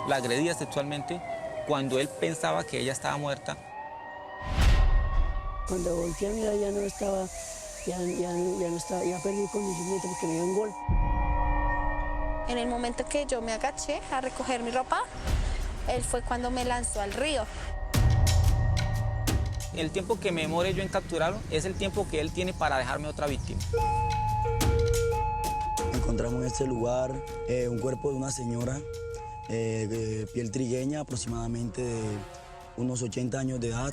La agredía sexualmente cuando él pensaba que ella estaba muerta. Cuando volteé a mirar ya no estaba, ya no estaba, ya perdí conocimiento porque me dio un golpe. En el momento que yo me agaché a recoger mi ropa, él fue cuando me lanzó al río. El tiempo que me demore yo en capturarlo es el tiempo que él tiene para dejarme otra víctima. Encontramos en este lugar un cuerpo de una señora de piel trigueña, aproximadamente de unos 80 años de edad.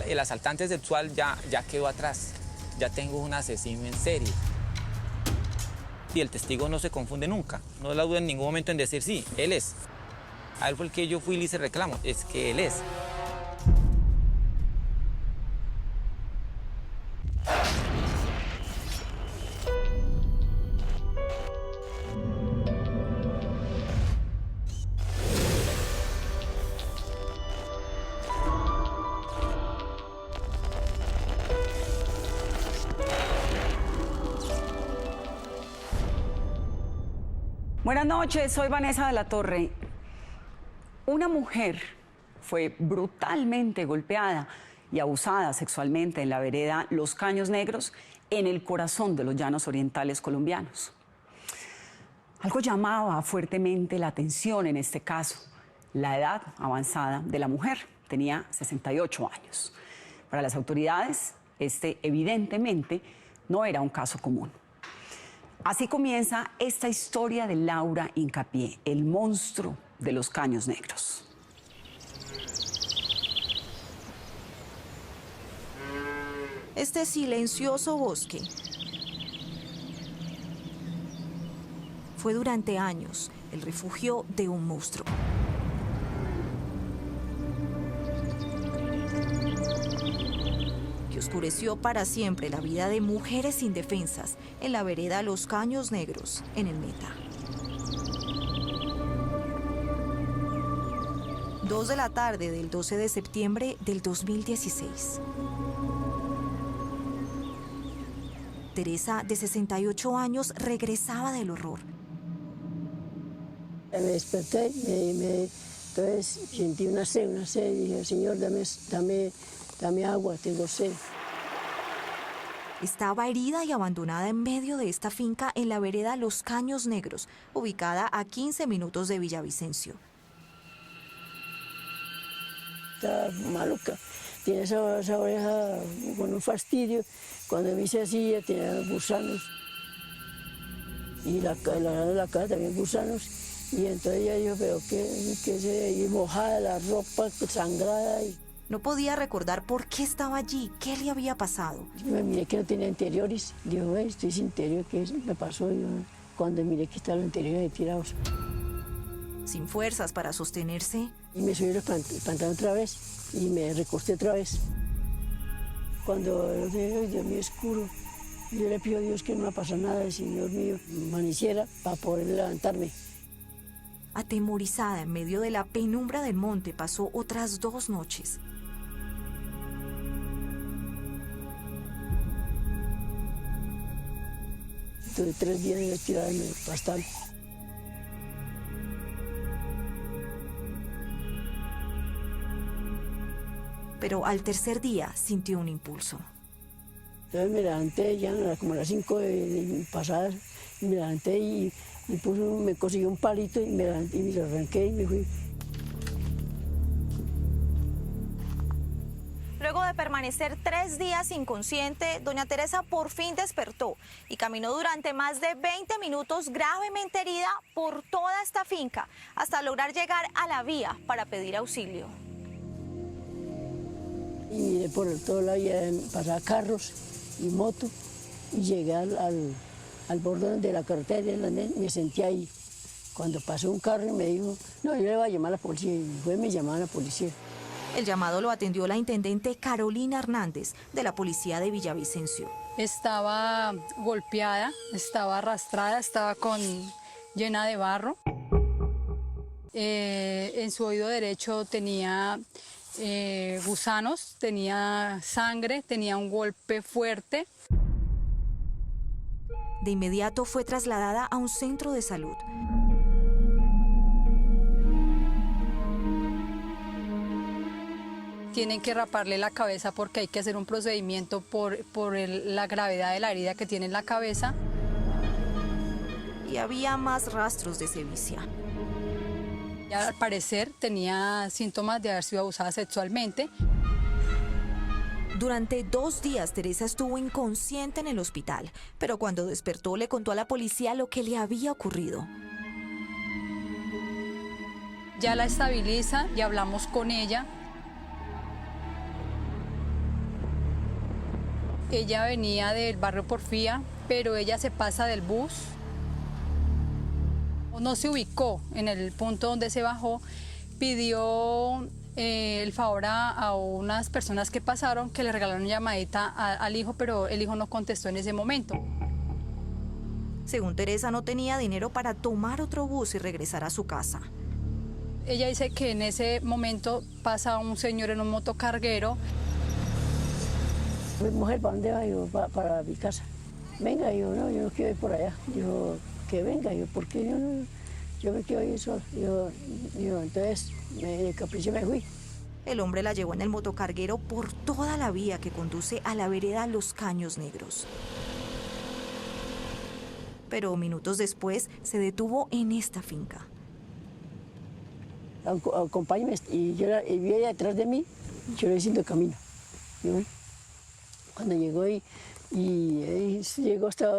El asaltante sexual ya quedó atrás. Ya tengo un asesino en serie. Y el testigo no se confunde nunca. No la duda en ningún momento en decir sí, él es. A él fue el que yo fui y le hice reclamo. Es que él es. Buenas noches, soy Vanessa de la Torre. Una mujer fue brutalmente golpeada y abusada sexualmente en la vereda Los Caños Negros, en el corazón de los llanos orientales colombianos. Algo llamaba fuertemente la atención en este caso: la edad avanzada de la mujer. Tenía 68 años. Para las autoridades, este evidentemente no era un caso común. Así comienza esta historia de Laura Hincapié, el monstruo de Los Caños Negros. Este silencioso bosque fue durante años el refugio de un monstruo. Que oscureció para siempre la vida de mujeres indefensas en la vereda Los Caños Negros, en el Meta. 2 de la tarde del 12 de septiembre del 2016. Teresa, de 68 años, regresaba del horror. Me desperté, entonces sentí una sed, y dije, Señor, dame agua, tengo sed. Estaba herida y abandonada en medio de esta finca en la vereda Los Caños Negros, ubicada a 15 minutos de Villavicencio. Estaba maluca, tiene esa oreja con un fastidio. Cuando me hice así, ya tenía gusanos. Y la cara también gusanos. Y entonces ella dijo, pero y mojada la ropa, sangrada. No podía recordar por qué estaba allí, qué le había pasado. Me miré que no tenía interiores. Dijo, estoy sin interior, ¿qué me pasó? Y yo, cuando miré que estaban los interiores tirados. Sin fuerzas para sostenerse. Y me subí el pantalón otra vez y me recosté otra vez. Cuando Dios mío, oscuro, yo le pido a Dios que no me pasa nada, si Dios mío amaneciera para poder levantarme. Atemorizada en medio de la penumbra del monte, pasó otras 2 noches. Tuve 3 días de estirada en el pastal. Pero al tercer día sintió un impulso. Entonces me levanté ya como a las 5 pasadas, me levanté y me conseguí un palito y me levanté y me lo arranqué y me fui. Luego de permanecer 3 días inconsciente, doña Teresa por fin despertó y caminó durante más de 20 minutos gravemente herida por toda esta finca hasta lograr llegar a la vía para pedir auxilio. Y miré por todo lado, ya pasaba carros y moto y llegué al bordón de la carretera y me senté ahí. Cuando pasó un carro y me dijo, no, yo le voy a llamar a la policía. Y fue, me llamaron a la policía. El llamado lo atendió la intendente Carolina Hernández, de la policía de Villavicencio. Estaba golpeada, estaba arrastrada, estaba llena de barro. En su oído derecho tenía gusanos, tenía sangre, tenía un golpe fuerte. De inmediato fue trasladada a un centro de salud. tienen que raparle la cabeza porque hay que hacer un procedimiento por la gravedad de la herida que tiene en la cabeza. Y había más rastros de sevicia. Y al parecer tenía síntomas de haber sido abusada sexualmente. Durante 2 días Teresa estuvo inconsciente en el hospital, pero cuando despertó le contó a la policía lo que le había ocurrido. Ya la estabiliza y hablamos con ella. Ella venía del barrio Porfía, pero ella se pasa del bus. No se ubicó en el punto donde se bajó, pidió el favor a unas personas que pasaron que le regalaron una llamadita al hijo, pero el hijo no contestó en ese momento. Según Teresa, no tenía dinero para tomar otro bus y regresar a su casa. Ella dice que en ese momento pasa un señor en un motocarguero. Mujer, ¿para dónde va? Yo, para mi casa. Venga, yo no quiero ir por allá. Dijo, que venga, yo, ¿por qué yo no? Yo me quedo ahí solo. Yo entonces, de capricho me fui. El hombre la llevó en el motocarguero por toda la vía que conduce a la vereda Los Caños Negros. Pero minutos después se detuvo en esta finca. Acompáñame, y vi ella detrás de mí, yo le diciendo camino. Y bueno, cuando llegó y llegó hasta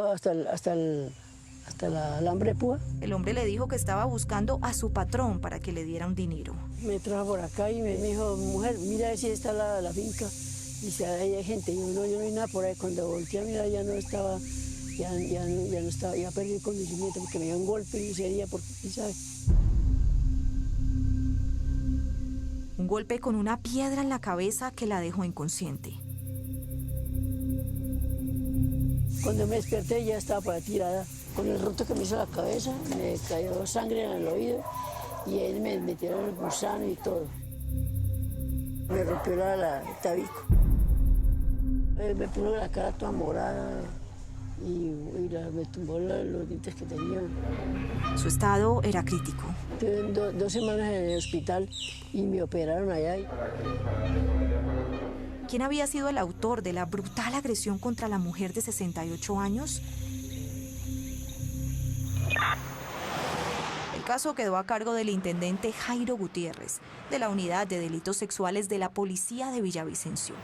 la alambre de púa. El hombre le dijo que estaba buscando a su patrón para que le diera un dinero. Me trajo por acá y me dijo, mujer, mira si está la finca. Dice, ahí hay gente. Yo no vi nada por ahí. Cuando volteé a mirar ya no estaba, ya no estaba, ya perdí el conocimiento porque me dio un golpe y sería porque, ¿sabes? Un golpe con una piedra en la cabeza que la dejó inconsciente. Cuando me desperté ya estaba por ahí tirada. Con el roto que me hizo la cabeza, me cayó sangre en el oído y ahí me metieron el gusano y todo. Me rompió el tabico. Me puso la cara toda morada y me tumbó los dientes que tenía. Su estado era crítico. Tuve 2 semanas en el hospital y me operaron allá. ¿Quién había sido el autor de la brutal agresión contra la mujer de 68 años? El caso quedó a cargo del intendente Jairo Gutiérrez, de la Unidad de Delitos Sexuales de la Policía de Villavicencio.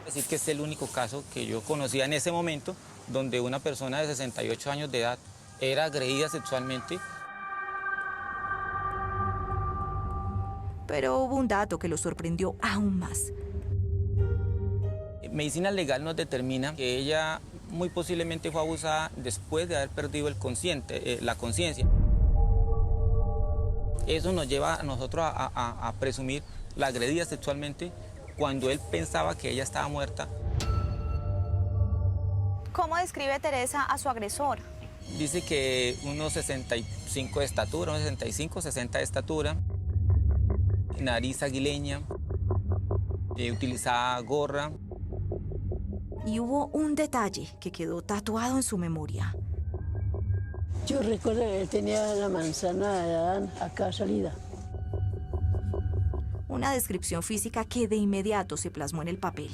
Es decir, que es el único caso que yo conocía en ese momento donde una persona de 68 años de edad era agredida sexualmente. Pero hubo un dato que lo sorprendió aún más. Medicina legal nos determina que ella muy posiblemente fue abusada después de haber perdido la conciencia. Eso nos lleva a nosotros a presumir la agredida sexualmente cuando él pensaba que ella estaba muerta. ¿Cómo describe Teresa a su agresor? Dice que unos 65 de estatura, unos 65, 60 de estatura, nariz aguileña, utilizaba gorra. Y hubo un detalle que quedó tatuado en su memoria. Yo recuerdo que él tenía la manzana de Adán acá salida. Una descripción física que de inmediato se plasmó en el papel.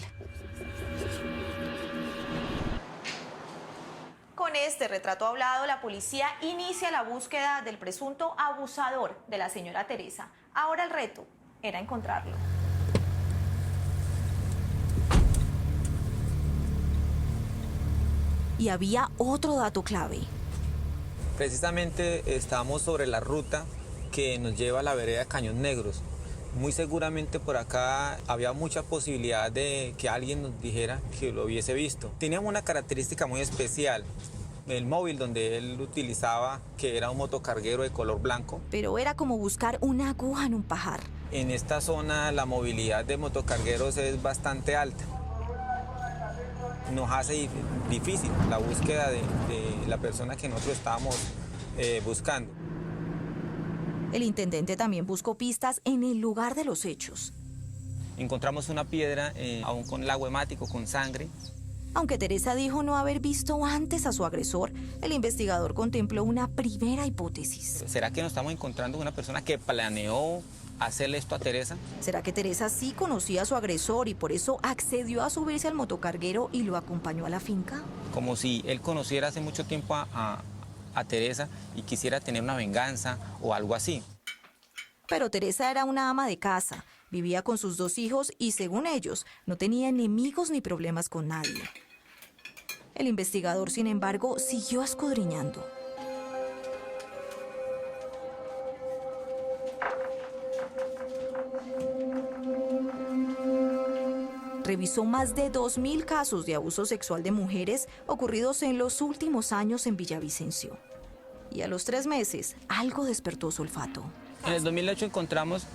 Con este retrato hablado, la policía inicia la búsqueda del presunto abusador de la señora Teresa. Ahora el reto era encontrarlo. Y había otro dato clave. Precisamente estábamos sobre la ruta que nos lleva a la vereda de Caños Negros. Muy seguramente por acá había mucha posibilidad de que alguien nos dijera que lo hubiese visto. Teníamos una característica muy especial. El móvil donde él utilizaba, que era un motocarguero de color blanco. Pero era como buscar una aguja en un pajar. En esta zona la movilidad de motocargueros es bastante alta. Nos hace difícil la búsqueda de la persona que nosotros estábamos buscando. El intendente también buscó pistas en el lugar de los hechos. Encontramos una piedra, aún con lago hemático, con sangre. Aunque Teresa dijo no haber visto antes a su agresor, el investigador contempló una primera hipótesis. ¿Será que nos estamos encontrando con una persona que planeó hacerle esto a Teresa. ¿Será que Teresa sí conocía a su agresor y por eso accedió a subirse al motocarguero y lo acompañó a la finca? Como si él conociera hace mucho tiempo a Teresa y quisiera tener una venganza o algo así. Pero Teresa era una ama de casa, vivía con sus 2 hijos y, según ellos, no tenía enemigos ni problemas con nadie. El investigador, sin embargo, siguió escudriñando. Revisó más de 2.000 casos de abuso sexual de mujeres ocurridos en los últimos años en Villavicencio. Y a los 3 meses, algo despertó su olfato. En el 2008 encontramos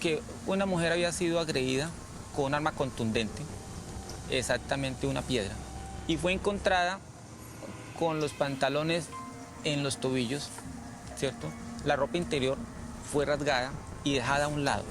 que una mujer había sido agredida con un arma contundente, exactamente una piedra, y fue encontrada con los pantalones en los tobillos, ¿cierto? La ropa interior fue rasgada y dejada a un lado,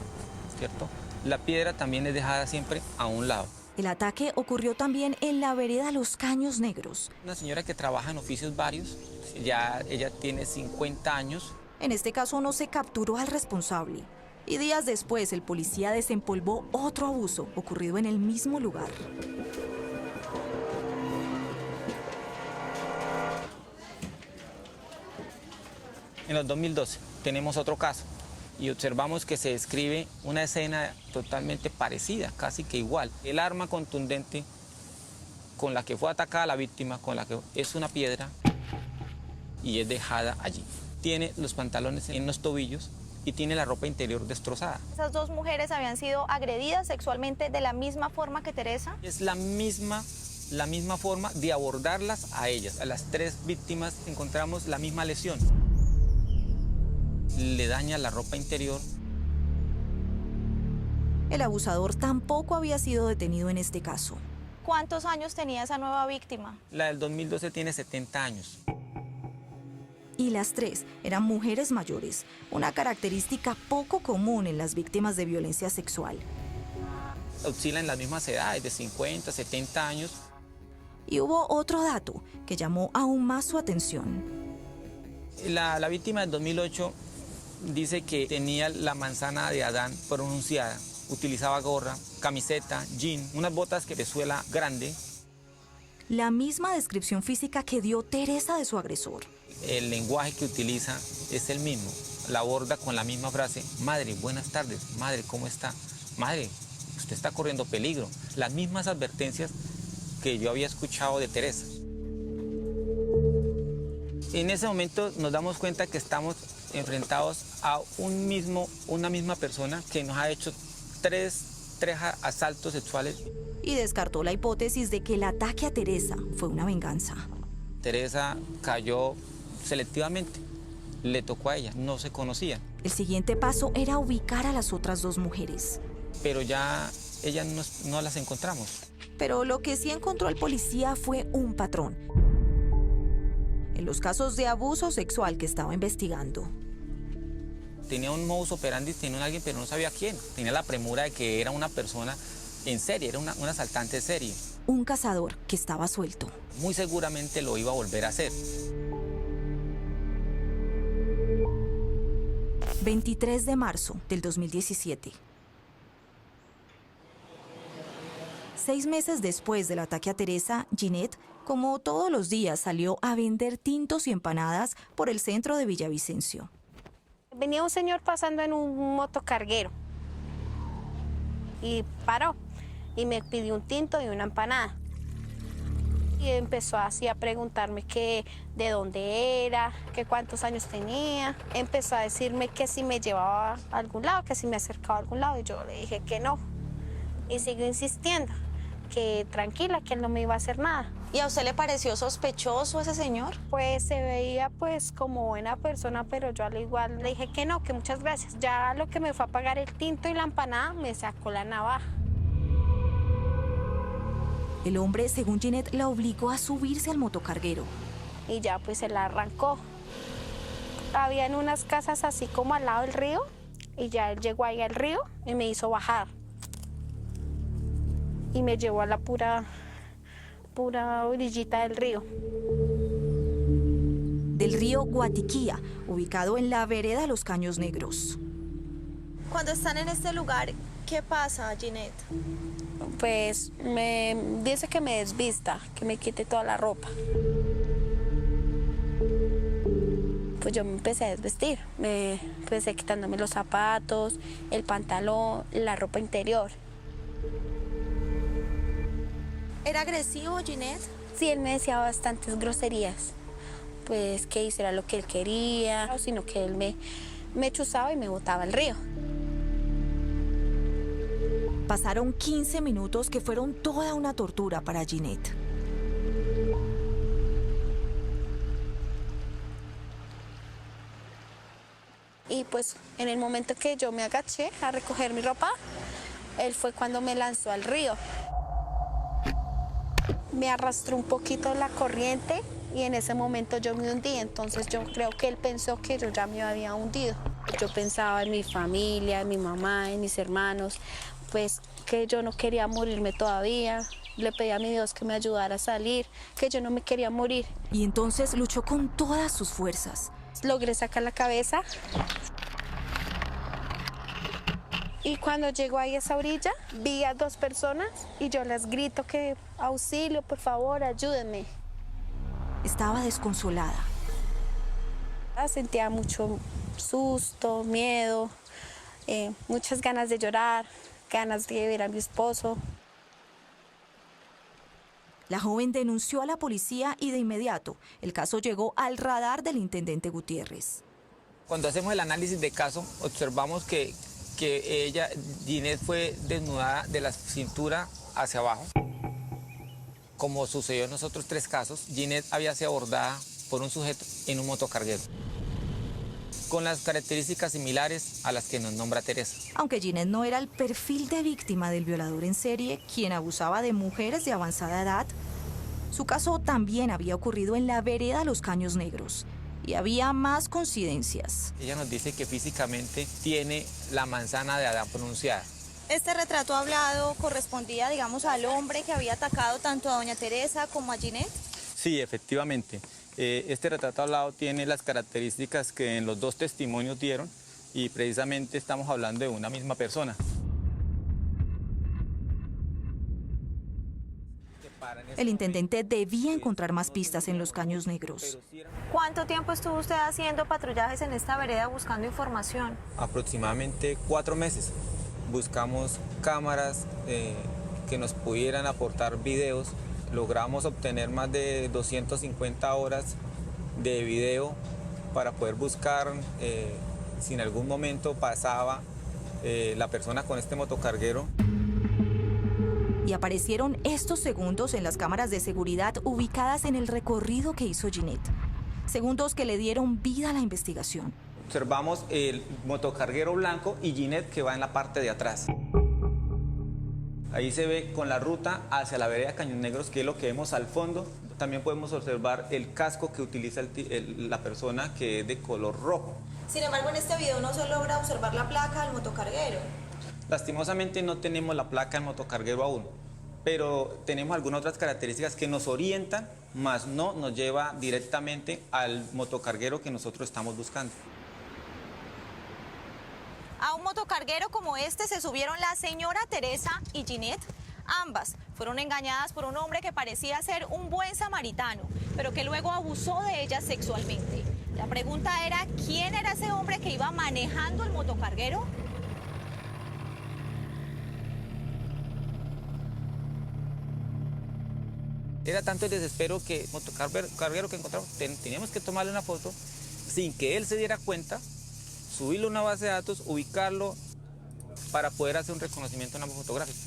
¿cierto? La piedra también es dejada siempre a un lado. El ataque ocurrió también en la vereda Los Caños Negros. Una señora que trabaja en oficios varios, ella tiene 50 años. En este caso no se capturó al responsable. Y días después el policía desempolvó otro abuso ocurrido en el mismo lugar. En el 2012 tenemos otro caso y observamos que se describe una escena totalmente parecida, casi que igual. El arma contundente con la que fue atacada la víctima, con la que es una piedra y es dejada allí. Tiene los pantalones en los tobillos y tiene la ropa interior destrozada. ¿Esas 2 mujeres habían sido agredidas sexualmente de la misma forma que Teresa? Es la misma forma de abordarlas a ellas. A las 3 víctimas encontramos la misma lesión. Le daña la ropa interior. El abusador tampoco había sido detenido en este caso. ¿Cuántos años tenía esa nueva víctima? La del 2012 tiene 70 años. Y las 3 eran mujeres mayores, una característica poco común en las víctimas de violencia sexual. Oscilan en las mismas edades, de 50, 70 años. Y hubo otro dato que llamó aún más su atención. La víctima del 2008 dice que tenía la manzana de Adán pronunciada. Utilizaba gorra, camiseta, jean, unas botas de suela grande. La misma descripción física que dio Teresa de su agresor. El lenguaje que utiliza es el mismo. La aborda con la misma frase: madre, buenas tardes, madre, ¿cómo está? Madre, usted está corriendo peligro. Las mismas advertencias que yo había escuchado de Teresa. En ese momento nos damos cuenta que estamos enfrentados a una misma persona que nos ha hecho tres asaltos sexuales. Y descartó la hipótesis de que el ataque a Teresa fue una venganza. Teresa cayó selectivamente, le tocó a ella, no se conocían. El siguiente paso era ubicar a las otras 2 mujeres. Pero ya ellas no las encontramos. Pero lo que sí encontró el policía fue un patrón en los casos de abuso sexual que estaba investigando. Tenía un modus operandi, tenía alguien, pero no sabía quién. Tenía la premura de que era una persona en serie, era un asaltante en serie. Un cazador que estaba suelto. Muy seguramente lo iba a volver a hacer. 23 de marzo del 2017. 6 meses después del ataque a Teresa, Ginette, como todos los días, salió a vender tintos y empanadas por el centro de Villavicencio. Venía un señor pasando en un motocarguero y paró y me pidió un tinto y una empanada. Y empezó así a preguntarme que de dónde era, que cuántos años tenía. Empezó a decirme que si me llevaba a algún lado, que si me acercaba a algún lado. Y yo le dije que no. Y siguió insistiendo, que tranquila, que él no me iba a hacer nada. ¿Y a usted le pareció sospechoso ese señor? Pues se veía pues como buena persona, pero yo al igual le dije que no, que muchas gracias. Ya lo que me fue a pagar el tinto y la empanada, me sacó la navaja. El hombre, según Ginette, la obligó a subirse al motocarguero. Y ya pues se la arrancó. Habían unas casas así como al lado del río, y ya él llegó ahí al río y me hizo bajar. Y me llevó a la pura orillita del río. Del río Guatiquía, ubicado en la vereda Los Caños Negros. Cuando están en este lugar, ¿qué pasa, Ginette? Pues me dice que me desvista, que me quite toda la ropa. Pues yo me empecé a desvestir, me empecé quitándome los zapatos, el pantalón, la ropa interior. ¿Era agresivo, Ginette? Sí, él me decía bastantes groserías, pues que hiciera lo que él quería, sino que él me chuzaba y me botaba al río. Pasaron 15 minutos que fueron toda una tortura para Ginette. Y pues en el momento que yo me agaché a recoger mi ropa, él fue cuando me lanzó al río. Me arrastró un poquito la corriente y en ese momento yo me hundí, entonces yo creo que él pensó que yo ya me había hundido. Yo pensaba en mi familia, en mi mamá, en mis hermanos, pues que yo no quería morirme todavía. Le pedí a mi Dios que me ayudara a salir, que yo no me quería morir. Y entonces luchó con todas sus fuerzas. Logré sacar la cabeza. Y cuando llegó ahí a esa orilla, vi a 2 personas y yo les grito que auxilio, por favor, ayúdenme. Estaba desconsolada. Sentía mucho susto, miedo, muchas ganas de llorar, ganas de ver a mi esposo. La joven denunció a la policía y de inmediato el caso llegó al radar del intendente Gutiérrez. Cuando hacemos el análisis de caso, observamos que ella, Ginette, fue desnudada de la cintura hacia abajo. Como sucedió en los otros 3 casos, Ginette había sido abordada por un sujeto en un motocarguero, con las características similares a las que nos nombra Teresa. Aunque Ginette no era el perfil de víctima del violador en serie, quien abusaba de mujeres de avanzada edad, su caso también había ocurrido en la vereda Los Caños Negros y había más coincidencias. Ella nos dice que físicamente tiene la manzana de Adán pronunciada. Este retrato hablado correspondía, digamos, al hombre que había atacado tanto a doña Teresa como a Ginette. Sí, efectivamente. Este retrato hablado tiene las características que en los 2 testimonios dieron y precisamente estamos hablando de una misma persona. El intendente debía encontrar más pistas en Los Caños Negros. ¿Cuánto tiempo estuvo usted haciendo patrullajes en esta vereda buscando información? Aproximadamente 4 meses. Buscamos cámaras que nos pudieran aportar videos. Logramos obtener más de 250 horas de video para poder buscar si en algún momento pasaba la persona con este motocarguero. Y aparecieron estos segundos en las cámaras de seguridad ubicadas en el recorrido que hizo Ginette. Segundos que le dieron vida a la investigación. Observamos el motocarguero blanco y Ginette que va en la parte de atrás. Ahí se ve con la ruta hacia la vereda Caños Negros, que es lo que vemos al fondo. También podemos observar el casco que utiliza la persona, que es de color rojo. Sin embargo, en este video no se logra observar la placa del motocarguero. Lastimosamente no tenemos la placa del motocarguero aún, pero tenemos algunas otras características que nos orientan, más no nos lleva directamente al motocarguero que nosotros estamos buscando. A un motocarguero como este se subieron la señora Teresa y Ginette. Ambas fueron engañadas por un hombre que parecía ser un buen samaritano, pero que luego abusó de ellas sexualmente. La pregunta era, ¿quién era ese hombre que iba manejando el motocarguero? Era tanto el desespero que el motocarguero que encontramos, teníamos que tomarle una foto sin que él se diera cuenta, subirlo a una base de datos, ubicarlo para poder hacer un reconocimiento en ambos fotográfico.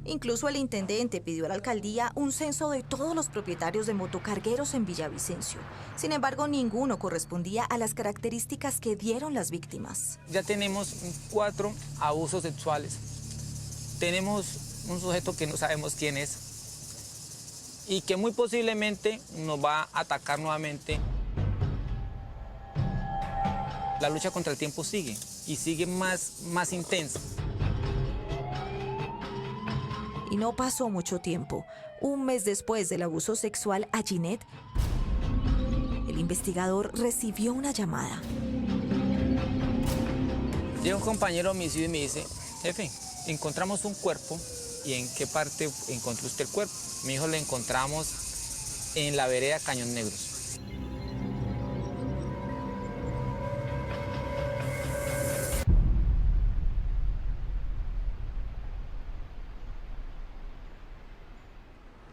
Incluso el intendente pidió a la alcaldía un censo de todos los propietarios de motocargueros en Villavicencio. Sin embargo, ninguno correspondía a las características que dieron las víctimas. Ya tenemos 4 abusos sexuales. Tenemos un sujeto que no sabemos quién es y que muy posiblemente nos va a atacar nuevamente. La lucha contra el tiempo sigue y sigue más intensa. Y no pasó mucho tiempo. Un mes después del abuso sexual a Ginette, el investigador recibió una llamada. Llega un compañero homicidio y me dice, jefe, encontramos un cuerpo, ¿y en qué parte encontró usted el cuerpo? Me dijo, lo encontramos en la vereda Caños Negros.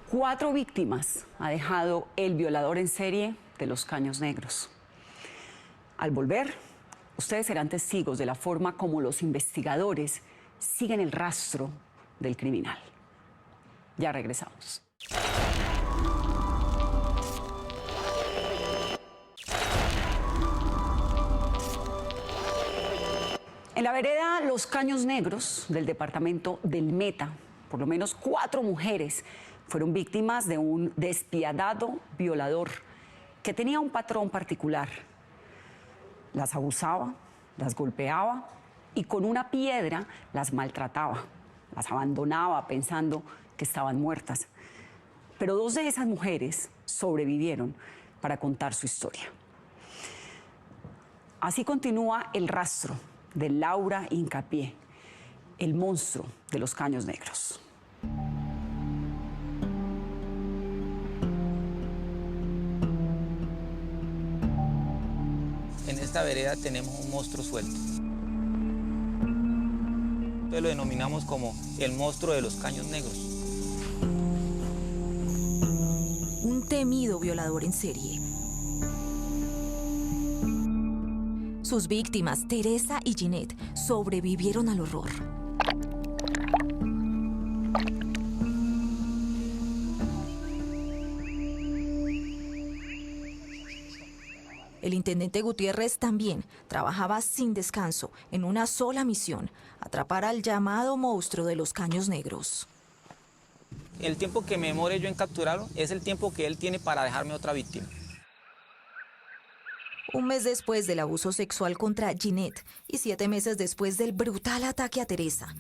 Cuatro víctimas ha dejado el violador en serie de los Caños Negros. Al volver, ustedes serán testigos de la forma como los investigadores siguen el rastro del criminal. Ya regresamos. En la vereda Los Caños Negros del departamento del Meta, por lo menos 4 mujeres fueron víctimas de un despiadado violador que tenía un patrón particular. Las abusaba, las golpeaba y con una piedra las maltrataba, las abandonaba pensando que estaban muertas. Pero 2 de esas mujeres sobrevivieron para contar su historia. Así continúa el rastro de Laura Hincapié, el monstruo de los Caños Negros. En esta vereda tenemos un monstruo suelto. Entonces lo denominamos como el monstruo de los Caños Negros. Un temido violador en serie. Sus víctimas, Teresa y Ginette, sobrevivieron al horror. El intendente Gutiérrez también trabajaba sin descanso en una sola misión: atrapar al llamado monstruo de los Caños Negros. El tiempo que me demore yo en capturarlo es el tiempo que él tiene para dejarme otra víctima. Un mes después del abuso sexual contra Ginette y 7 meses después del brutal ataque a Teresa,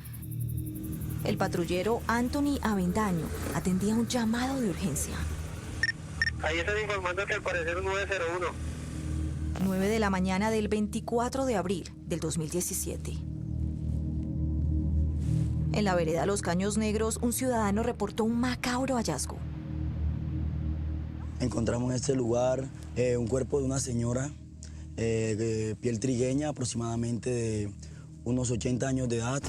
el patrullero Anthony Avendaño atendía un llamado de urgencia. Ahí están informando que al parecer un 901. 9 de la mañana del 24 de abril del 2017. En la vereda Los Caños Negros, un ciudadano reportó un macabro hallazgo. Encontramos en este lugar un cuerpo de una señora de piel trigueña, aproximadamente de unos 80 años de edad,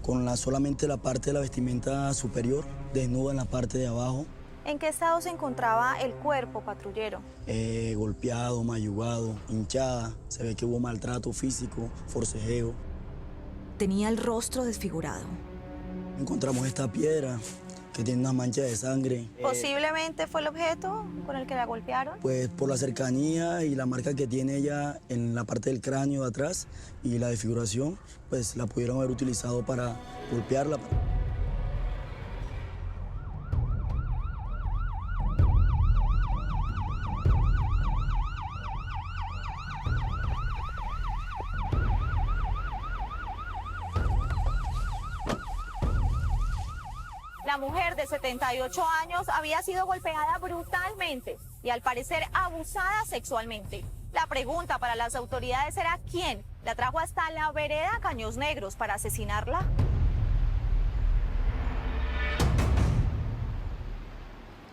con solamente la parte de la vestimenta superior, desnuda en la parte de abajo. ¿En qué estado se encontraba el cuerpo, patrullero? Golpeado, mayugado, hinchada, se ve que hubo maltrato físico, forcejeo. Tenía el rostro desfigurado. Encontramos esta piedra que tiene unas manchas de sangre. ¿Posiblemente fue el objeto con el que la golpearon? Pues por la cercanía y la marca que tiene ella en la parte del cráneo de atrás y la desfiguración, pues la pudieron haber utilizado para golpearla. La mujer de 78 años había sido golpeada brutalmente y al parecer abusada sexualmente. La pregunta para las autoridades era ¿quién la trajo hasta la vereda Caños Negros para asesinarla?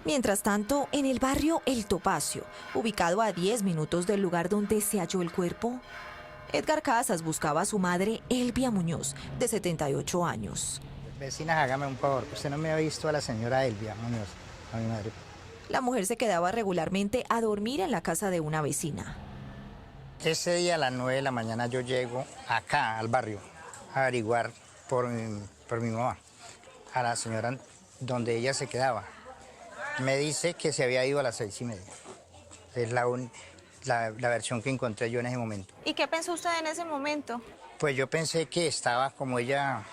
Mientras tanto, en el barrio El Topacio, ubicado a 10 minutos del lugar donde se halló el cuerpo, Edgar Casas buscaba a su madre, Elvia Muñoz, de 78 años. Vecinas, hágame un favor, usted no me ha visto a la señora Elvia Muñoz, a mi madre. La mujer se quedaba regularmente a dormir en la casa de una vecina. Ese día a las 9 de la mañana yo llego acá al barrio a averiguar por mi mamá, a la señora donde ella se quedaba. Me dice que se había ido a las 6:30. Es la versión que encontré yo en ese momento. ¿Y qué pensó usted en ese momento? Pues yo pensé que estaba como ella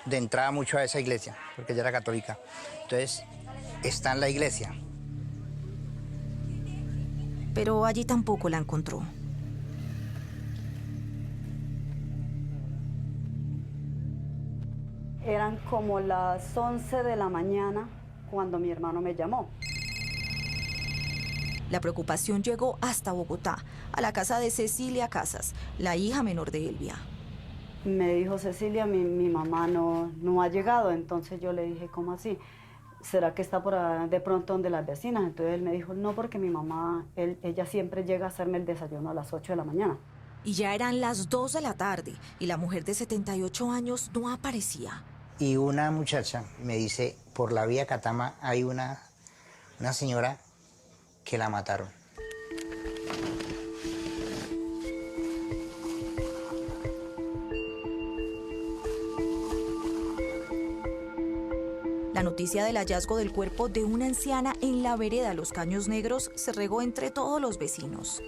de entrada mucho a esa iglesia, porque ella era católica. Entonces, está en la iglesia. Pero allí tampoco la encontró. Eran como las 11 de la mañana cuando mi hermano me llamó. La preocupación llegó hasta Bogotá, a la casa de Cecilia Casas, la hija menor de Elvia. Me dijo Cecilia, mi mamá no ha llegado, entonces yo le dije, ¿cómo así? ¿Será que está de pronto donde las vecinas? Entonces él me dijo, no, porque mi mamá, ella siempre llega a hacerme el desayuno a las 8 de la mañana. Y ya eran las 2 de la tarde y la mujer de 78 años no aparecía. Y una muchacha me dice, por la vía Catama hay una señora que la mataron. La noticia del hallazgo del cuerpo de una anciana en la vereda Los Caños Negros se regó entre todos los vecinos.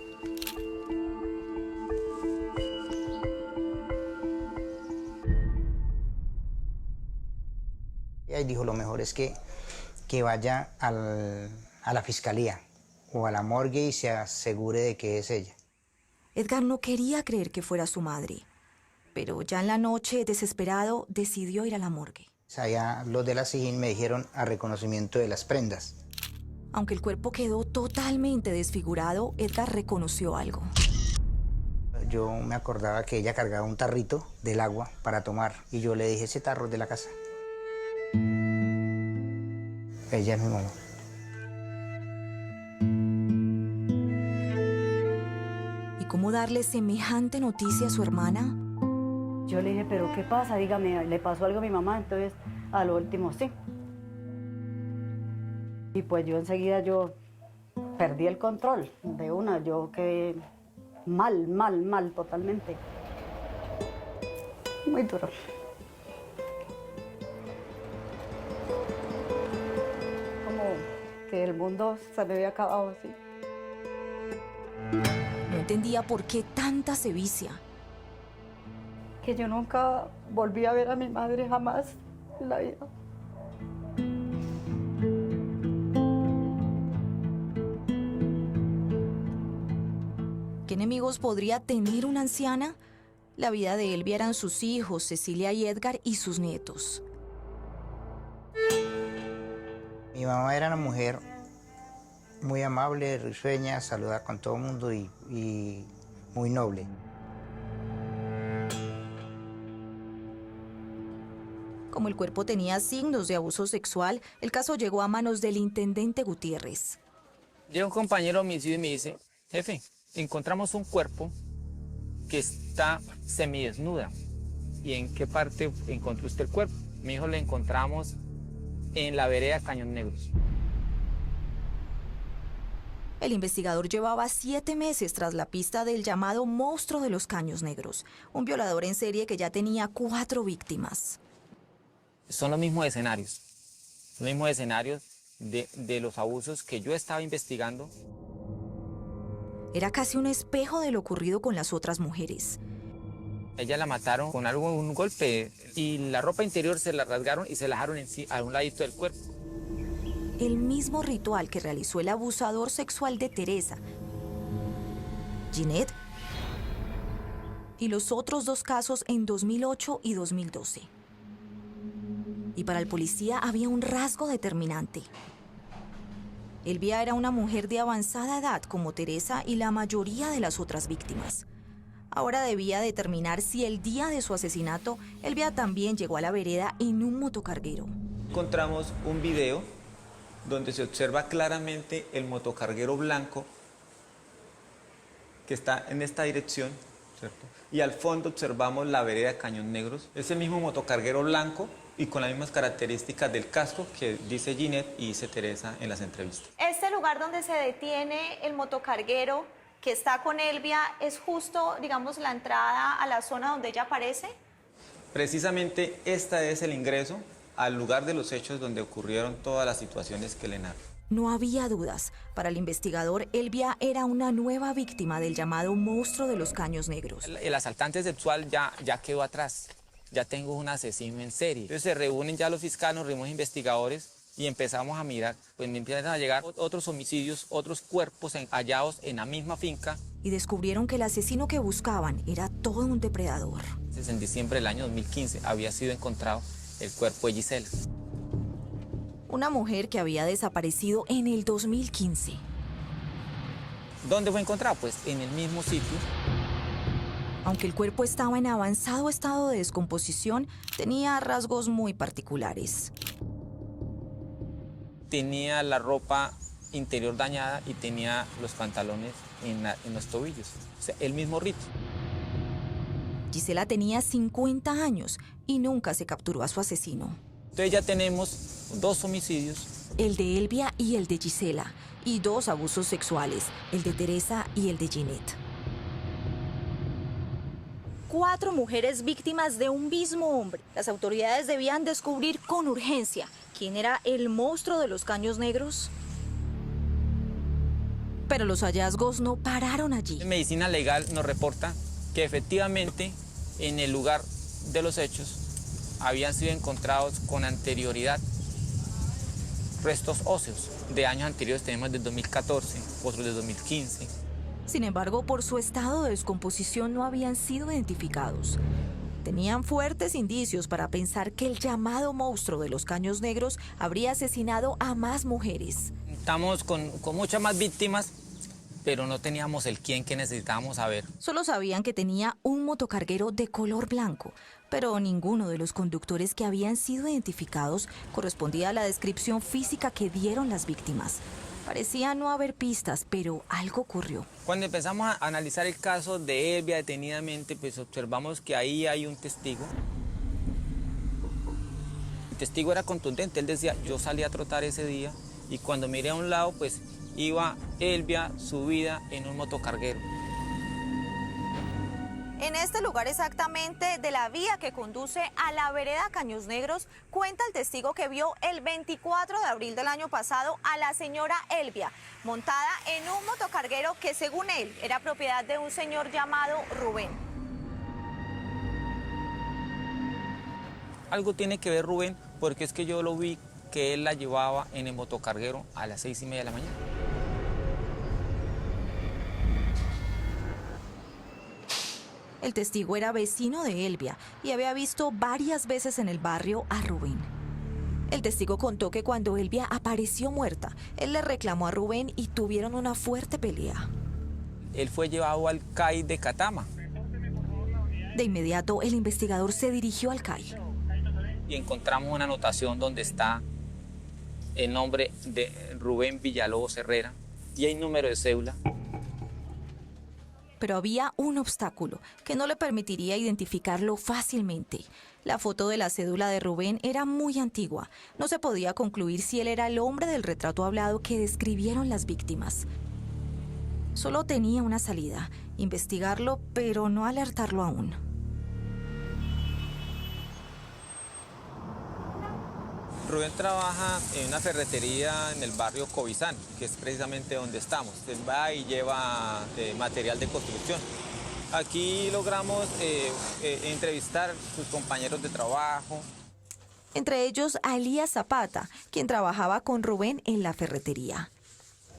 Y dijo, lo mejor es que vaya a la fiscalía o a la morgue y se asegure de que es ella. Edgar no quería creer que fuera su madre, pero ya en la noche, desesperado, decidió ir a la morgue. Allá los de la SIJIN me dijeron a reconocimiento de las prendas. Aunque el cuerpo quedó totalmente desfigurado, Edgar reconoció algo. Yo me acordaba que ella cargaba un tarrito del agua para tomar y yo le dije, ese tarro es de la casa. Ella es mi mamá. ¿Y cómo darle semejante noticia a su hermana? Yo le dije, ¿pero qué pasa? Dígame, ¿le pasó algo a mi mamá? Entonces, a lo último, sí. Y pues yo enseguida perdí el control de una. Yo quedé mal, totalmente. Muy duro. Como que el mundo se me había acabado así. No entendía por qué tanta sevicia. Que yo nunca volví a ver a mi madre jamás en la vida. ¿Qué enemigos podría tener una anciana? La vida de Elvia eran sus hijos, Cecilia y Edgar, y sus nietos. Mi mamá era una mujer muy amable, risueña, saludaba con todo el mundo y muy noble. Como el cuerpo tenía signos de abuso sexual, el caso llegó a manos del intendente Gutiérrez. Llega un compañero homicidio y me dice, jefe, encontramos un cuerpo que está semidesnuda. ¿Y en qué parte encontró usted el cuerpo? Mi hijo, le encontramos en la vereda Caños Negros. El investigador llevaba 7 meses tras la pista del llamado monstruo de los Caños Negros, un violador en serie que ya tenía 4 víctimas. Son los mismos escenarios de los abusos que yo estaba investigando. Era casi un espejo de lo ocurrido con las otras mujeres. Ella la mataron con un golpe y la ropa interior se la rasgaron y se la dejaron a un ladito del cuerpo. El mismo ritual que realizó el abusador sexual de Teresa, Ginette, y los otros 2 casos en 2008 y 2012. Y para el policía había un rasgo determinante. Elvia era una mujer de avanzada edad como Teresa y la mayoría de las otras víctimas. Ahora debía determinar si el día de su asesinato, Elvia también llegó a la vereda en un motocarguero. Encontramos un video donde se observa claramente el motocarguero blanco que está en esta dirección, ¿cierto? Y al fondo observamos la vereda de Caños Negros. Es el mismo motocarguero blanco y con las mismas características del casco que dice Ginette y dice Teresa en las entrevistas. Este lugar donde se detiene el motocarguero que está con Elvia es justo, digamos, la entrada a la zona donde ella aparece. Precisamente este es el ingreso al lugar de los hechos donde ocurrieron todas las situaciones que le narro. No había dudas. Para el investigador, Elvia era una nueva víctima del llamado monstruo de los Caños Negros. El asaltante sexual ya quedó atrás. Ya tengo un asesino en serie. Entonces se reúnen ya los fiscales, nos reunimos investigadores y empezamos a mirar. Pues me empiezan a llegar otros homicidios, otros cuerpos hallados en la misma finca. Y descubrieron que el asesino que buscaban era todo un depredador. En diciembre del año 2015 había sido encontrado el cuerpo de Gisela. Una mujer que había desaparecido en el 2015. ¿Dónde fue encontrado? Pues en el mismo sitio. Aunque el cuerpo estaba en avanzado estado de descomposición, tenía rasgos muy particulares. Tenía la ropa interior dañada y tenía los pantalones en los tobillos. O sea, el mismo rito. Gisela tenía 50 años y nunca se capturó a su asesino. Entonces ya tenemos 2 homicidios. El de Elvia y el de Gisela, y 2 abusos sexuales, el de Teresa y el de Ginette. 4 mujeres víctimas de un mismo hombre. Las autoridades debían descubrir con urgencia quién era el monstruo de los Caños Negros. Pero los hallazgos no pararon allí. Medicina legal nos reporta que efectivamente en el lugar de los hechos habían sido encontrados con anterioridad restos óseos de años anteriores. Tenemos del 2014, otros de 2015. Sin embargo, por su estado de descomposición no habían sido identificados. Tenían fuertes indicios para pensar que el llamado monstruo de los Caños Negros habría asesinado a más mujeres. Estamos con muchas más víctimas, pero no teníamos el quién que necesitábamos saber. Solo sabían que tenía un motocarguero de color blanco, pero ninguno de los conductores que habían sido identificados correspondía a la descripción física que dieron las víctimas. Parecía no haber pistas, pero algo ocurrió. Cuando empezamos a analizar el caso de Elvia detenidamente, pues observamos que ahí hay un testigo. El testigo era contundente, él decía, yo salí a trotar ese día y cuando miré a un lado, pues iba Elvia subida en un motocarguero. En este lugar exactamente de la vía que conduce a la vereda Caños Negros, cuenta el testigo que vio el 24 de abril del año pasado a la señora Elvia, montada en un motocarguero que según él era propiedad de un señor llamado Rubén. Algo tiene que ver Rubén, porque es que yo lo vi que él la llevaba en el motocarguero a las 6:30 de la mañana. El testigo era vecino de Elvia y había visto varias veces en el barrio a Rubén. El testigo contó que cuando Elvia apareció muerta, él le reclamó a Rubén y tuvieron una fuerte pelea. Él fue llevado al CAI de Catama. De inmediato, el investigador se dirigió al CAI. Y encontramos una anotación donde está el nombre de Rubén Villalobos Herrera y hay número de cédula. Pero había un obstáculo que no le permitiría identificarlo fácilmente. La foto de la cédula de Rubén era muy antigua. No se podía concluir si él era el hombre del retrato hablado que describieron las víctimas. Solo tenía una salida, investigarlo, pero no alertarlo aún. Rubén trabaja en una ferretería en el barrio Covizán, que es precisamente donde estamos. Él va y lleva material de construcción. Aquí logramos entrevistar a sus compañeros de trabajo. Entre ellos a Elías Zapata, quien trabajaba con Rubén en la ferretería.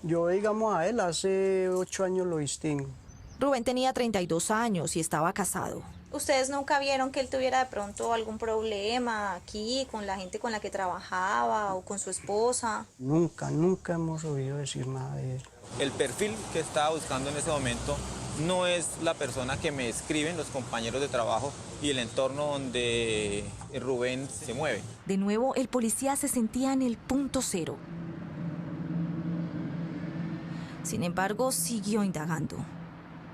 Yo, digamos, a él hace 8 años lo distingo. Rubén tenía 32 años y estaba casado. ¿Ustedes nunca vieron que él tuviera de pronto algún problema aquí con la gente con la que trabajaba o con su esposa? Nunca hemos oído decir nada de él. El perfil que estaba buscando en ese momento no es la persona que me describen los compañeros de trabajo y el entorno donde Rubén se mueve. De nuevo, el policía se sentía en el punto cero. Sin embargo, siguió indagando.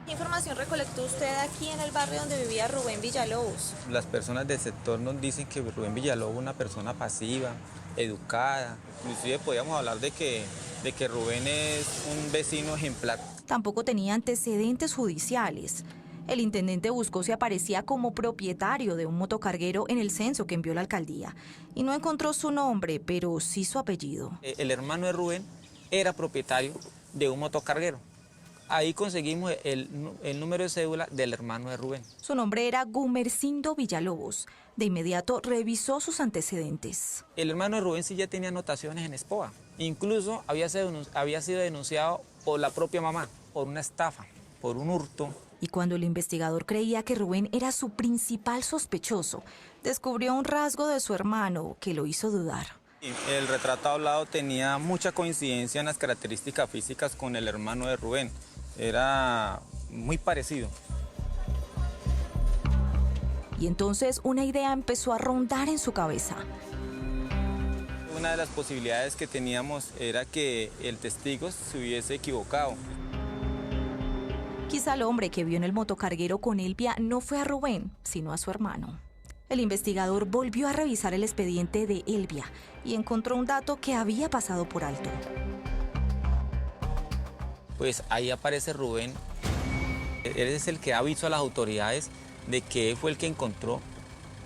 ¿Qué información recolectó usted aquí en el barrio donde vivía Rubén Villalobos? Las personas del sector nos dicen que Rubén Villalobos es una persona pasiva, educada. Inclusive podríamos hablar de que Rubén es un vecino ejemplar. Tampoco tenía antecedentes judiciales. El intendente buscó si aparecía como propietario de un motocarguero en el censo que envió la alcaldía. Y no encontró su nombre, pero sí su apellido. El hermano de Rubén era propietario de un motocarguero. Ahí conseguimos el número de cédula del hermano de Rubén. Su nombre era Gumercindo Villalobos. De inmediato revisó sus antecedentes. El hermano de Rubén sí ya tenía anotaciones en SPOA. Incluso había sido denunciado por la propia mamá, por una estafa, por un hurto. Y cuando el investigador creía que Rubén era su principal sospechoso, descubrió un rasgo de su hermano que lo hizo dudar. El retrato hablado tenía mucha coincidencia en las características físicas con el hermano de Rubén. Era muy parecido. Y entonces una idea empezó a rondar en su cabeza. Una de las posibilidades que teníamos era que el testigo se hubiese equivocado. Quizá el hombre que vio en el motocarguero con Elvia no fue a Rubén, sino a su hermano. El investigador volvió a revisar el expediente de Elvia y encontró un dato que había pasado por alto. Pues ahí aparece Rubén. Él es el que ha avisado a las autoridades de que él fue el que encontró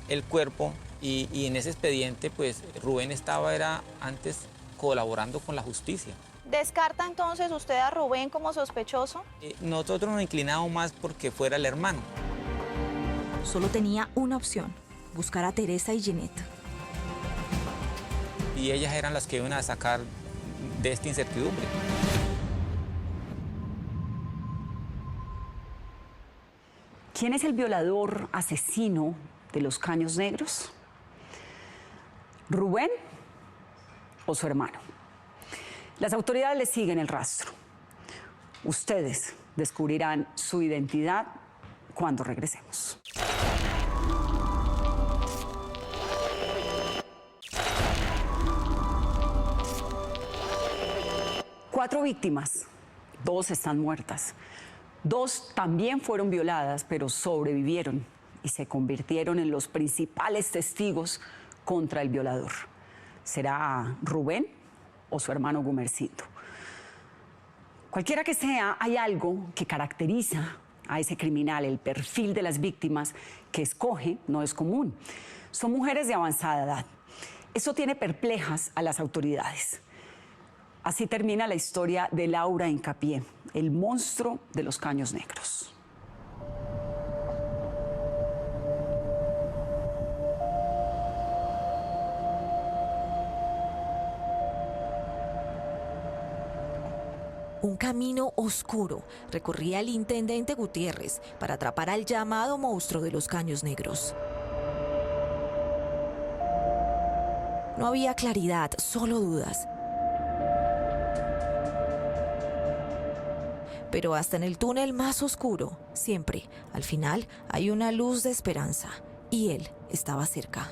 el cuerpo y en ese expediente pues Rubén era antes colaborando con la justicia. ¿Descarta entonces usted a Rubén como sospechoso? Nosotros nos inclinamos más porque fuera el hermano. Solo tenía una opción, buscar a Teresa y Jeanette. Y ellas eran las que iban a sacar de esta incertidumbre. ¿Quién es el violador asesino de los Caños Negros? ¿Rubén o su hermano? Las autoridades le siguen el rastro. Ustedes descubrirán su identidad cuando regresemos. Cuatro víctimas, 2 están muertas. 2 también fueron violadas, pero sobrevivieron y se convirtieron en los principales testigos contra el violador. ¿Será Rubén o su hermano Gumersindo? Cualquiera que sea, hay algo que caracteriza a ese criminal. El perfil de las víctimas que escoge no es común. Son mujeres de avanzada edad. Eso tiene perplejas a las autoridades. Así termina la historia de Laura Hincapié, el monstruo de los Caños Negros. Un camino oscuro recorría el intendente Gutiérrez para atrapar al llamado monstruo de los Caños Negros. No había claridad, solo dudas. Pero hasta en el túnel más oscuro, siempre, al final, hay una luz de esperanza. Y él estaba cerca.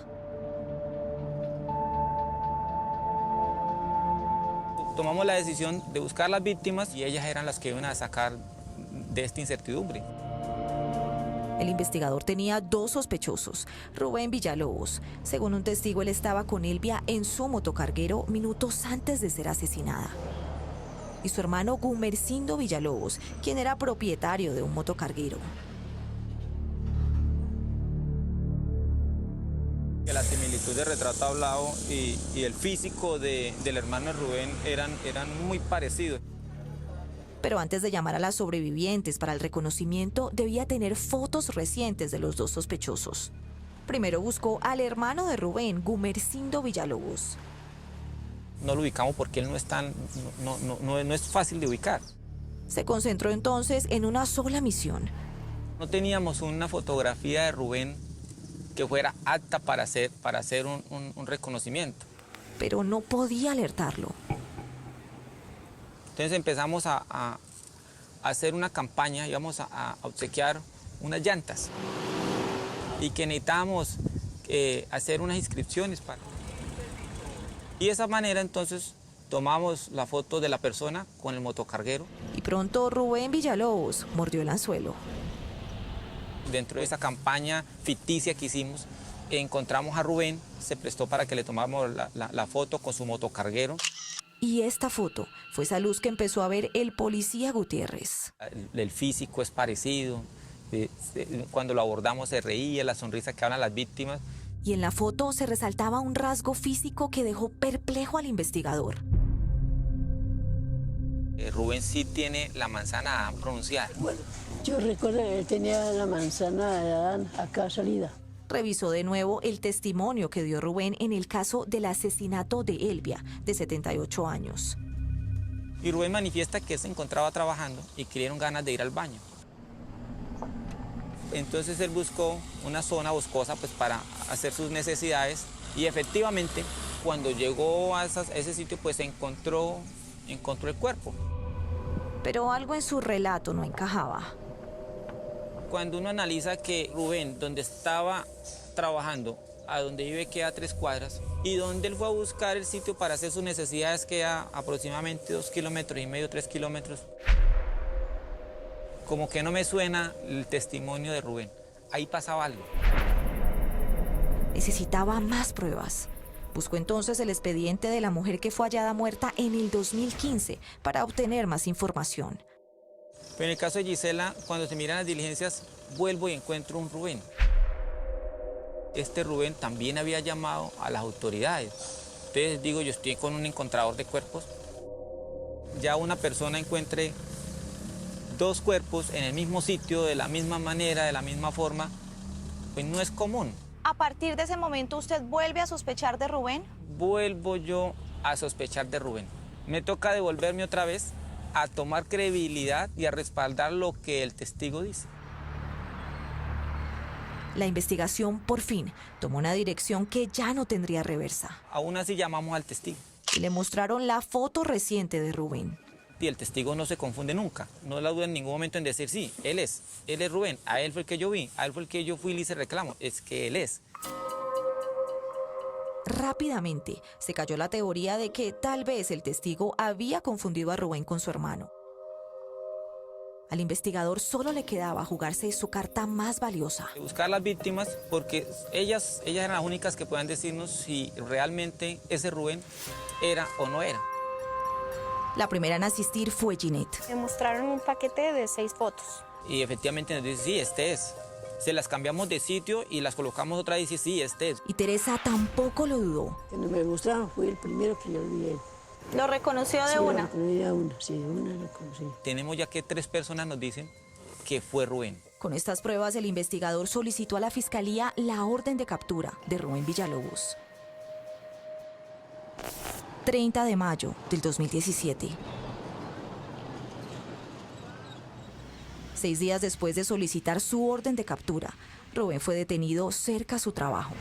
Tomamos la decisión de buscar las víctimas y ellas eran las que iban a sacar de esta incertidumbre. El investigador tenía 2 sospechosos, Rubén Villalobos. Según un testigo, él estaba con Elvia en su motocarguero minutos antes de ser asesinada. Y su hermano Gumersindo Villalobos, quien era propietario de un motocarguero. Que la similitud de retrato hablado y el físico del hermano de Rubén eran muy parecidos. Pero antes de llamar a las sobrevivientes para el reconocimiento, debía tener fotos recientes de los 2 sospechosos. Primero buscó al hermano de Rubén, Gumersindo Villalobos. No lo ubicamos porque él no es fácil de ubicar. Se concentró entonces en una sola misión. No teníamos una fotografía de Rubén que fuera apta para hacer un reconocimiento. Pero no podía alertarlo. Entonces empezamos a hacer una campaña, íbamos a obsequiar unas llantas y que necesitábamos hacer unas inscripciones para... Y de esa manera entonces tomamos la foto de la persona con el motocarguero. Y pronto Rubén Villalobos mordió el anzuelo. Dentro de esa campaña ficticia que hicimos, encontramos a Rubén, se prestó para que le tomáramos la foto con su motocarguero. Y esta foto fue esa luz que empezó a ver el policía Gutiérrez. El físico es parecido, cuando lo abordamos se reía, la sonrisa que hablan las víctimas. Y en la foto se resaltaba un rasgo físico que dejó perplejo al investigador. Rubén sí tiene la manzana A pronunciada. Bueno, yo recuerdo que él tenía la manzana de Adán acá salida. Revisó de nuevo el testimonio que dio Rubén en el caso del asesinato de Elvia, de 78 años. Y Rubén manifiesta que él se encontraba trabajando y que le dieron ganas de ir al baño. Entonces él buscó una zona boscosa pues, para hacer sus necesidades y efectivamente cuando llegó a ese sitio pues encontró el cuerpo. Pero algo en su relato no encajaba. Cuando uno analiza que Rubén, donde estaba trabajando, a donde vive queda 3 cuadras, y donde él fue a buscar el sitio para hacer sus necesidades queda aproximadamente 2,5 kilómetros, 3 kilómetros, como que no me suena el testimonio de Rubén. Ahí pasaba algo. Necesitaba más pruebas. Buscó entonces el expediente de la mujer que fue hallada muerta en el 2015 para obtener más información. Pero en el caso de Gisela, cuando se miran las diligencias, vuelvo y encuentro un Rubén. Este Rubén también había llamado a las autoridades. Entonces digo, yo estoy con un encontrador de cuerpos. Ya una persona encuentre 2 cuerpos en el mismo sitio, de la misma manera, de la misma forma, pues no es común. ¿A partir de ese momento usted vuelve a sospechar de Rubén? Vuelvo yo a sospechar de Rubén. Me toca devolverme otra vez a tomar credibilidad y a respaldar lo que el testigo dice. La investigación, por fin, tomó una dirección que ya no tendría reversa. Aún así llamamos al testigo. Y le mostraron la foto reciente de Rubén. Y el testigo no se confunde nunca. No la duda en ningún momento en decir, sí, él es Rubén. A él fue el que yo vi, a él fue el que yo fui y le hice reclamo. Es que él es. Rápidamente se cayó la teoría de que tal vez el testigo había confundido a Rubén con su hermano. Al investigador solo le quedaba jugarse su carta más valiosa. Buscar las víctimas porque ellas eran las únicas que podían decirnos si realmente ese Rubén era o no era. La primera en asistir fue Ginette. Me mostraron un paquete de 6 fotos. Y efectivamente nos dice, sí, este es. Se las cambiamos de sitio y las colocamos otra vez y dice, sí, este es. Y Teresa tampoco lo dudó. Cuando me mostraron fue el primero que yo vi él. ¿Lo reconoció de Sí, una? lo reconocí de una, sí, de una lo reconocí. Tenemos ya que 3 personas nos dicen que fue Rubén. Con estas pruebas, el investigador solicitó a la fiscalía la orden de captura de Rubén Villalobos. 30 de mayo del 2017. 6 días después de solicitar su orden de captura, Rubén fue detenido cerca a su trabajo.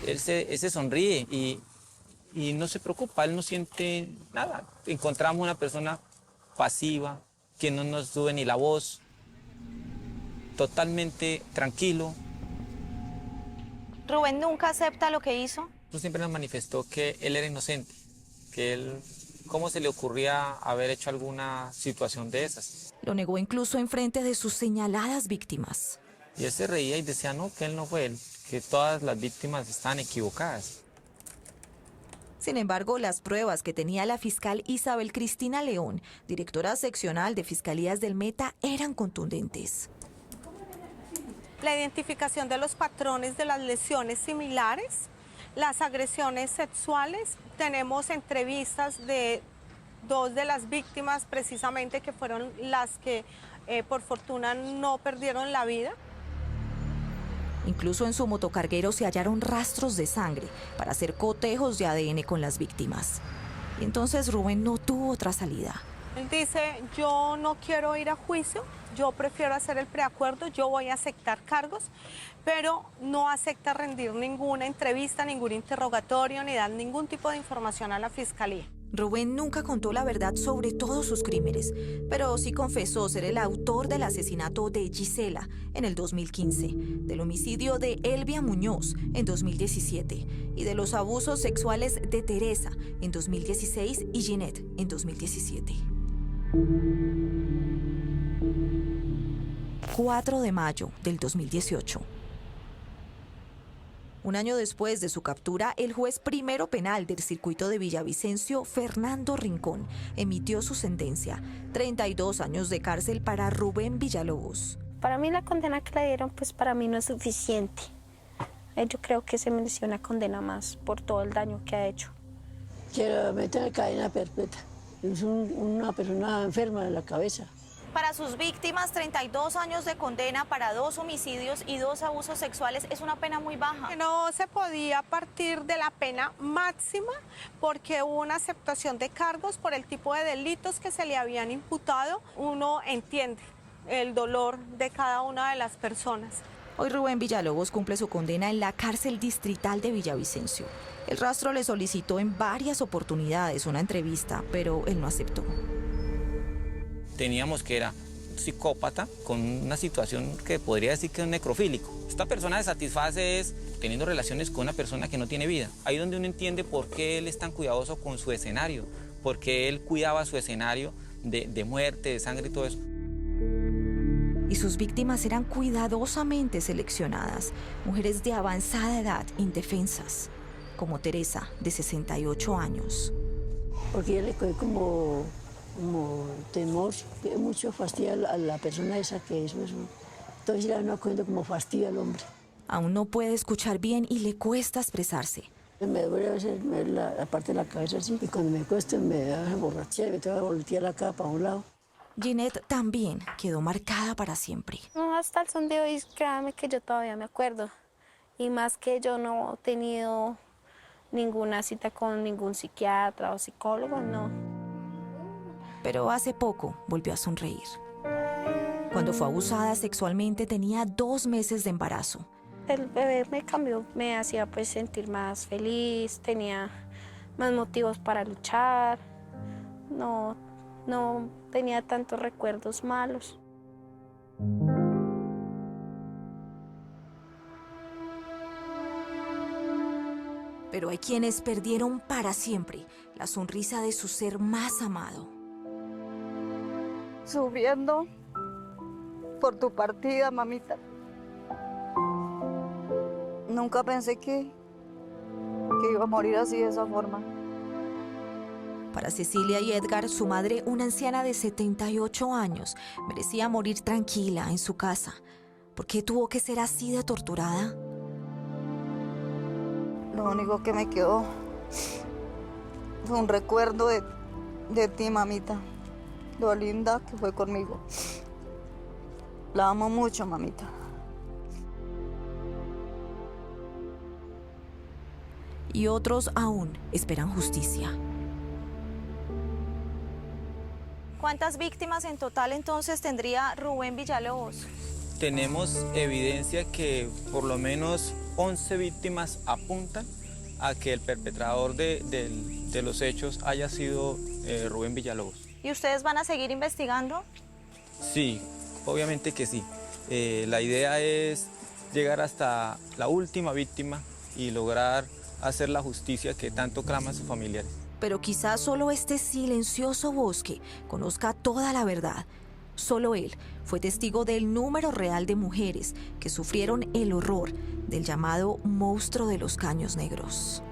Él se sonríe y no se preocupa, él no siente nada. Encontramos una persona pasiva, que no nos sube ni la voz, totalmente tranquilo. ¿Rubén nunca acepta lo que hizo? Siempre nos manifestó que él era inocente, que él, ¿cómo se le ocurría haber hecho alguna situación de esas? Lo negó incluso en frente de sus señaladas víctimas. Y él se reía y decía, no, que él no fue él, que todas las víctimas están equivocadas. Sin embargo, las pruebas que tenía la fiscal Isabel Cristina León, directora seccional de Fiscalías del Meta, eran contundentes. La identificación de los patrones de las lesiones similares, las agresiones sexuales, tenemos entrevistas de 2 de las víctimas precisamente que fueron las que por fortuna no perdieron la vida. Incluso en su motocarguero se hallaron rastros de sangre para hacer cotejos de ADN con las víctimas. Y entonces Rubén no tuvo otra salida. Él dice, yo no quiero ir a juicio, yo prefiero hacer el preacuerdo, yo voy a aceptar cargos, pero no acepta rendir ninguna entrevista, ningún interrogatorio, ni dar ningún tipo de información a la fiscalía. Rubén nunca contó la verdad sobre todos sus crímenes, pero sí confesó ser el autor del asesinato de Gisela en el 2015, del homicidio de Elvia Muñoz en 2017 y de los abusos sexuales de Teresa en 2016 y Ginette en 2017. 4 de mayo del 2018. Un año después de su captura, el juez primero penal del circuito de Villavicencio, Fernando Rincón, emitió su sentencia: 32 años de cárcel para Rubén Villalobos. Para mí la condena que le dieron, pues para mí no es suficiente. Yo creo que se mereció una condena más por todo el daño que ha hecho. Quiero meter en cadena perpetua. Es una persona enferma de la cabeza. Para sus víctimas, 32 años de condena para 2 homicidios y 2 abusos sexuales es una pena muy baja. No se podía partir de la pena máxima porque hubo una aceptación de cargos por el tipo de delitos que se le habían imputado. Uno entiende el dolor de cada una de las personas. Hoy Rubén Villalobos cumple su condena en la cárcel distrital de Villavicencio. El rastro le solicitó en varias oportunidades una entrevista, pero él no aceptó. Teníamos que era un psicópata con una situación que podría decir que es un necrofílico. Esta persona se satisface es teniendo relaciones con una persona que no tiene vida. Ahí donde uno entiende por qué él es tan cuidadoso con su escenario, porque él cuidaba su escenario de muerte, de sangre y todo eso. Y sus víctimas eran cuidadosamente seleccionadas, mujeres de avanzada edad, indefensas, como Teresa, de 68 años. Porque ella le coge como temor, que mucho fastidio a la persona esa que eso. Entonces la van cogiendo como fastidio al hombre. Aún no puede escuchar bien y le cuesta expresarse. Me duele a veces la parte de la cabeza así, y cuando me cuesta me da borrachera, me tengo que voltear la cara para un lado. Ginette también quedó marcada para siempre. No, hasta el son de hoy, créame que yo todavía me acuerdo. Y más que yo no he tenido ninguna cita con ningún psiquiatra o psicólogo, no. Pero hace poco volvió a sonreír. Cuando fue abusada sexualmente tenía 2 meses de embarazo. El bebé me cambió, me hacía pues sentir más feliz, tenía más motivos para luchar, no tenía tantos recuerdos malos. Pero hay quienes perdieron para siempre la sonrisa de su ser más amado. Subiendo por tu partida, mamita. Nunca pensé que iba a morir así, de esa forma. Para Cecilia y Edgar, su madre, una anciana de 78 años, merecía morir tranquila en su casa. ¿Por qué tuvo que ser así de torturada? Lo único que me quedó fue un recuerdo de ti, mamita. Lo linda que fue conmigo. La amo mucho, mamita. Y otros aún esperan justicia. ¿Cuántas víctimas en total entonces tendría Rubén Villalobos? Tenemos evidencia que por lo menos 11 víctimas apuntan a que el perpetrador de los hechos haya sido Rubén Villalobos. ¿Y ustedes van a seguir investigando? Sí, obviamente que sí. La idea es llegar hasta la última víctima y lograr hacer la justicia que tanto claman sus familiares. Pero quizás solo este silencioso bosque conozca toda la verdad. Solo él fue testigo del número real de mujeres que sufrieron el horror del llamado monstruo de los Caños Negros.